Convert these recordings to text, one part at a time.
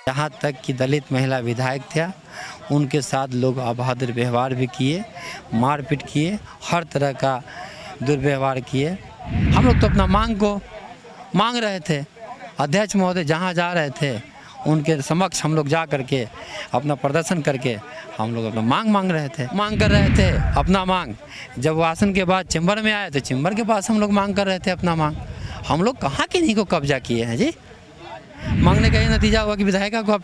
यहाँ तक कि दलित महिला विधायक थे, उनके साथ लोग अभद्र व्यवहार भी किए, मारपीट किए, हर तरह का दुर्व्यवहार किए। हम लोग तो अपना मांग को मांग रहे थे। अध्यक्ष महोदय जहाँ जा रहे थे उनके समक्ष हम लोग जा करके अपना प्रदर्शन करके हम लोग अपना मांग रहे थे, मांग कर रहे थे अपना मांग। जब वो आसन के बाद चैम्बर में आए तो चैम्बर के पास हम लोग मांग कर रहे थे अपना मांग। हम लोग कहाँ किन्हीं को कब्जा किए हैं जी। मांगने का ये नतीजा हुआ कि विधायिका को आप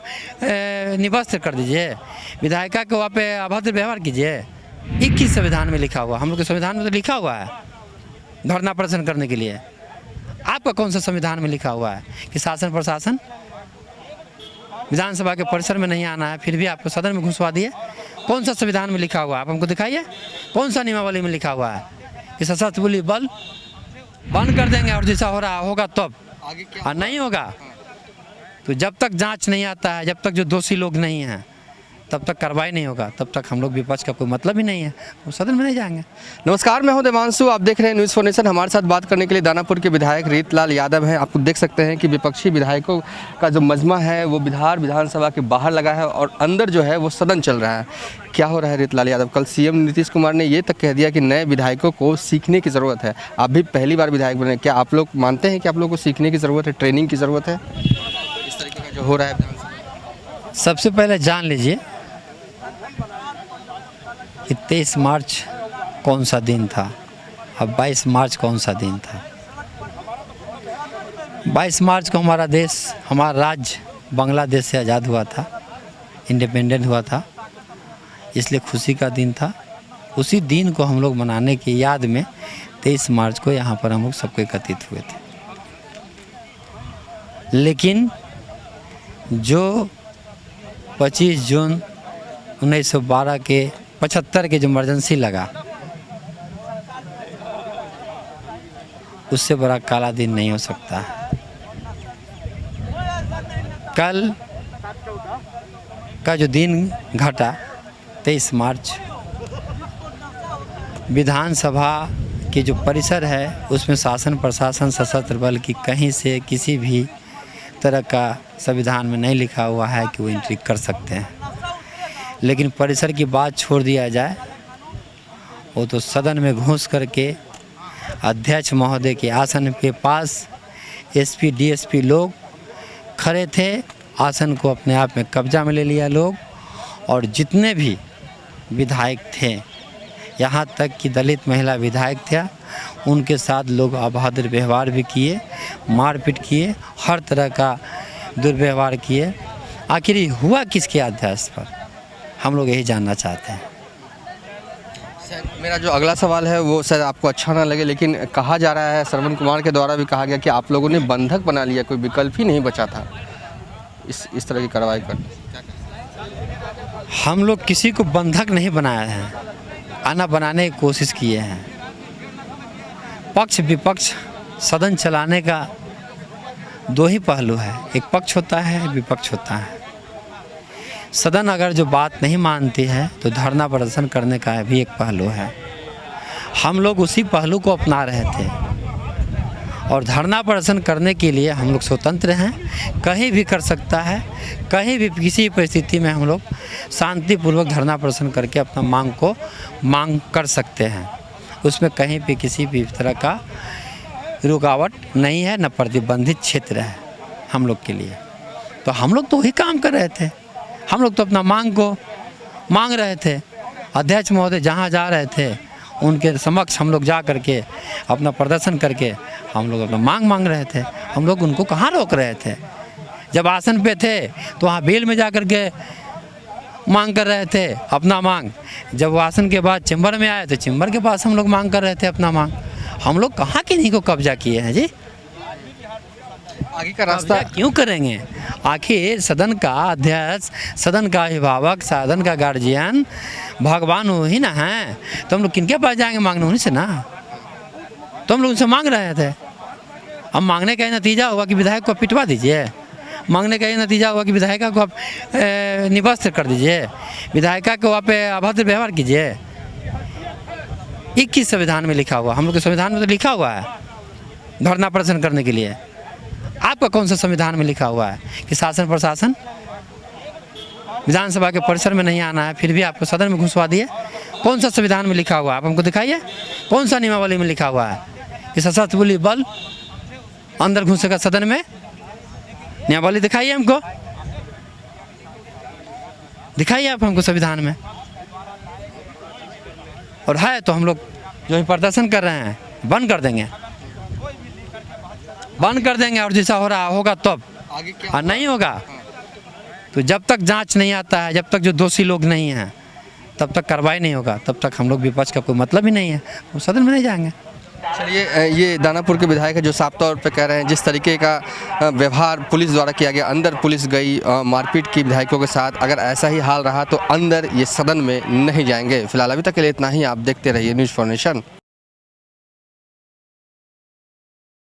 निवस्त कर दीजिए, विधायिका को आप अभद्र व्यवहार कीजिए। 21 संविधान में लिखा हुआ, हम लोग के संविधान में तो लिखा हुआ है धरना प्रदर्शन करने के लिए। आपका कौन सा संविधान में लिखा हुआ है कि शासन प्रशासन विधानसभा के परिसर में नहीं आना है, फिर भी आपको सदन में घुसवा दिए? कौन सा संविधान में लिखा हुआ है? आप हमको दिखाइए कौन सा नियमावली में लिखा हुआ है कि सशस्त्र बल बंद कर देंगे और जैसा हो रहा होगा तब आगे क्या और नहीं होगा तो जब तक जांच नहीं आता है, जब तक जो दोषी लोग नहीं हैं तब तक कार्रवाई नहीं होगा, तब तक हम लोग विपक्ष का कोई मतलब ही नहीं है, वो सदन में नहीं जाएंगे। नमस्कार, मैं हूं देवांशु, आप देख रहे हैं न्यूज़ फॉर नेशन। हमारे साथ बात करने के लिए दानापुर के विधायक रीतलाल यादव हैं। आप देख सकते हैं कि विपक्षी विधायकों का जो मजमा है वो बिहार विधानसभा के बाहर लगा है और अंदर जो है वो सदन चल रहा है। क्या हो रहा है रीतलाल यादव? कल सीएम नीतीश कुमार ने ये तक कह दिया कि नए विधायकों को सीखने की ज़रूरत है। आप भी पहली बार विधायक बने, क्या आप लोग मानते हैं कि आप लोग को सीखने की ज़रूरत है, ट्रेनिंग की ज़रूरत है इस तरीके का जो हो रहा है? सबसे पहले जान लीजिए कि 23 मार्च कौन सा दिन था और 22 मार्च कौन सा दिन था। 22 मार्च को हमारा देश, हमारा राज्य बांग्लादेश से आज़ाद हुआ था, इंडिपेंडेंट हुआ था, इसलिए खुशी का दिन था। उसी दिन को हम लोग मनाने की याद में 23 मार्च को यहाँ पर हम लोग सबको एकत्रित हुए थे। लेकिन जो 25 जून 1912 के 75 के जो इमरजेंसी लगा, उससे बड़ा काला दिन नहीं हो सकता। कल का जो दिन घटा 23 मार्च, विधानसभा की जो परिसर है उसमें शासन प्रशासन सशस्त्र बल की कहीं से किसी भी तरह का संविधान में नहीं लिखा हुआ है कि वो एंट्री कर सकते हैं। लेकिन परिसर की बात छोड़ दिया जाए, वो तो सदन में घुस करके अध्यक्ष महोदय के आसन के पास एसपी डीएसपी लोग खड़े थे, आसन को अपने आप में कब्जा में ले लिया लोग। और जितने भी विधायक थे, यहाँ तक कि दलित महिला विधायक थे, उनके साथ लोग अभद्र व्यवहार भी किए, मारपीट किए, हर तरह का दुर्व्यवहार किए। आखिर हुआ किसके आदेश पर, हम लोग यही जानना चाहते हैं। मेरा जो अगला सवाल है वो शायद आपको अच्छा ना लगे, लेकिन कहा जा रहा है, श्रवण कुमार के द्वारा भी कहा गया कि आप लोगों ने बंधक बना लिया, कोई विकल्प ही नहीं बचा था इस तरह की कार्रवाई कर। हम लोग किसी को बंधक नहीं बनाया है, आना बनाने की कोशिश किए हैं। पक्ष विपक्ष सदन चलाने का दो ही पहलू है, एक पक्ष होता है, विपक्ष होता है। सदन अगर जो बात नहीं मानती है तो धरना प्रदर्शन करने का भी एक पहलू है। हम लोग उसी पहलू को अपना रहे थे और धरना प्रदर्शन करने के लिए हम लोग स्वतंत्र हैं, कहीं भी कर सकता है, कहीं भी किसी परिस्थिति में हम लोग शांतिपूर्वक धरना प्रदर्शन करके अपना मांग को मांग कर सकते हैं। उसमें कहीं भी किसी भी तरह का रुकावट नहीं है, न प्रतिबंधित क्षेत्र है हम लोग के लिए। तो हम लोग तो वही काम कर रहे थे, हम लोग तो अपना मांग को मांग रहे थे। अध्यक्ष महोदय जहाँ जा रहे थे उनके समक्ष हम लोग जा करके अपना प्रदर्शन करके हम लोग अपना मांग रहे थे। हम लोग उनको कहाँ रोक रहे थे? जब आसन पे थे तो वहाँ बेल में जा करके मांग कर रहे थे अपना मांग। जब वो आसन के बाद चैम्बर में आए तो चैम्बर के पास हम लोग मांग कर रहे थे अपना मांग। हम लोग कहाँ किन्हीं को कब्जा किए हैं जी? आगे का रास्ता क्यों करेंगे? आखिर सदन का अध्यक्ष, सदन का अभिभावक, सदन का गार्जियन भगवान वो ही ना है। तो हम लोग किनके पास जाएंगे मांगने? उन्हीं से ना। तो हम लोग उनसे मांग रहे थे। अब मांगने का नतीजा हुआ कि विधायक को पिटवा दीजिए, मांगने का ये नतीजा हुआ कि विधायिका को आप निवस्त कर दीजिए, विधायिका को आप अभद्र व्यवहार कीजिए। 21 संविधान में लिखा हुआ, हम लोग के संविधान में तो लिखा हुआ है धरना प्रदर्शन करने के लिए। आपका कौन सा संविधान में लिखा हुआ है कि शासन प्रशासन विधानसभा के परिसर में नहीं आना है, फिर भी आपको सदन में घुसवा दिए। कौन सा संविधान में लिखा हुआ है, आप हमको दिखाइए। कौन सा नियमावली में लिखा हुआ है कि सशस्त्र बल अंदर घुसेगा सदन में? नियमावली दिखाइए हमको, दिखाइए आप हमको संविधान में। और है तो हम लोग जो ही प्रदर्शन कर रहे हैं बंद कर देंगे, बंद कर देंगे। और जैसा हो रहा होगा तब, आगे क्या और नहीं होगा तो जब तक जांच नहीं आता है, जब तक जो दोषी लोग नहीं हैं, तब तक कार्रवाई नहीं होगा, तब तक हम लोग विपक्ष का कोई मतलब ही नहीं है, वो सदन में नहीं जाएंगे। चलिए, ये दानापुर के विधायक है जो साफ तौर पे कह रहे हैं जिस तरीके का व्यवहार पुलिस द्वारा किया गया, अंदर पुलिस गई मारपीट की विधायकों के साथ, अगर ऐसा ही हाल रहा तो अंदर ये सदन में नहीं जाएंगे। फिलहाल अभी तक के लिए इतना ही। आप देखते रहिए न्यूज़ फॉर नेशन।